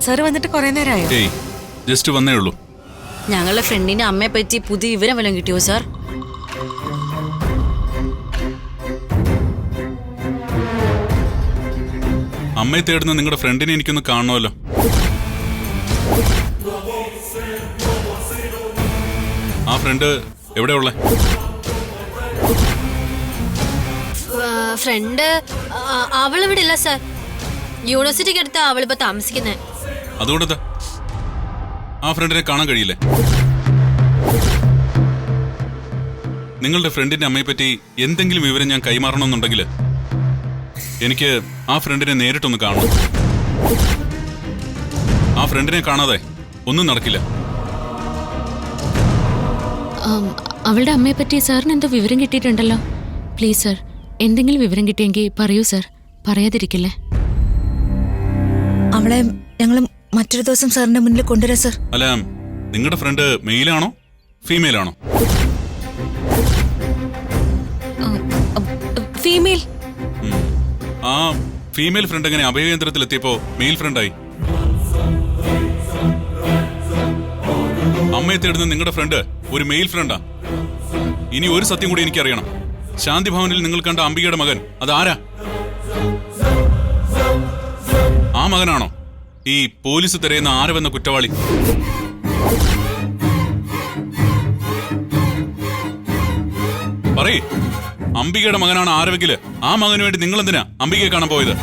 Sir വന്നിട്ട് കുറെ നേരമായോ? ഏയ് ജസ്റ്റ് വന്നേ ഉള്ളൂ. ഞങ്ങളുടെ ഫ്രണ്ടിന്റെ അമ്മയെ പറ്റി പുതിയ വിവരം വല്ലതും കിട്ടിയോ സാർ? അമ്മയെ തേടുന്ന നിങ്ങളുടെ ഫ്രണ്ടിനെ എനിക്കൊന്ന് കാണണമല്ലോ. ആ ഫ്രണ്ട് എവിടെയുള്ള? ഫ്രണ്ട് അവളിവിടെ ഇല്ല സാർ. യൂണിവേഴ്സിറ്റിക്ക് അടുത്ത് അവളിപ്പോ താമസിക്കുന്നേ. അതുകൊണ്ടെന്താ ആ ഫ്രണ്ടിനെ കാണാൻ കഴിയില്ലേ? നിങ്ങളുടെ ഫ്രണ്ടിന്റെ അമ്മയെ പറ്റി എന്തെങ്കിലും വിവരം ഞാൻ കൈമാറണമെന്നുണ്ടെങ്കിൽ എനിക്ക് ആ ഫ്രണ്ടിനെ നേരിട്ടൊന്ന് കാണണം. ആ ഫ്രണ്ടിനെ കാണാതെ ഒന്നും നടക്കില്ല. അവളുടെ അമ്മയെ പറ്റി സാറിന് എന്തോ വിവരം കിട്ടിയിട്ടുണ്ടല്ലോ. പ്ലീസ് സാർ, എന്തെങ്കിലും വിവരം കിട്ടിയെങ്കിൽ പറയൂ സാർ, പറയാതിരിക്കില്ലേ. അവളെ ഞങ്ങൾ മറ്റൊരു ദിവസം സാറിന്റെ മുന്നിൽ കൊണ്ടുവരാം സാർ. അല്ല, നിങ്ങളുടെ ഫ്രണ്ട് മെയിലാണോ ഫീമെയിലാണോ? ഫീമെയിൽ. ആ ഫീമെയിൽ ഫ്രണ്ട് എങ്ങനെ അഭയകേന്ദ്രത്തിൽ എത്തിയപ്പോ മെയിൽ ഫ്രണ്ടായി? അമ്മയെ തേടുന്ന നിങ്ങളുടെ ഫ്രണ്ട് ഒരു മെയിൽ ഫ്രണ്ടാ. ഇനി ഒരു സത്യം കൂടി എനിക്കറിയണം. ശാന്തി ഭവനിൽ നിങ്ങൾ കണ്ട അംബികയുടെ മകൻ അതാരാ? ആ മകനാണോ ഈ പോലീസ് തിരയുന്ന ആരവെന്ന കുറ്റവാളി? പറയേ, അംബികയുടെ മകനാണ് ആരവെങ്കില് ആ മകന് വേണ്ടി നിങ്ങൾ എന്തിനാ അംബികയെ കാണാൻ പോയത്?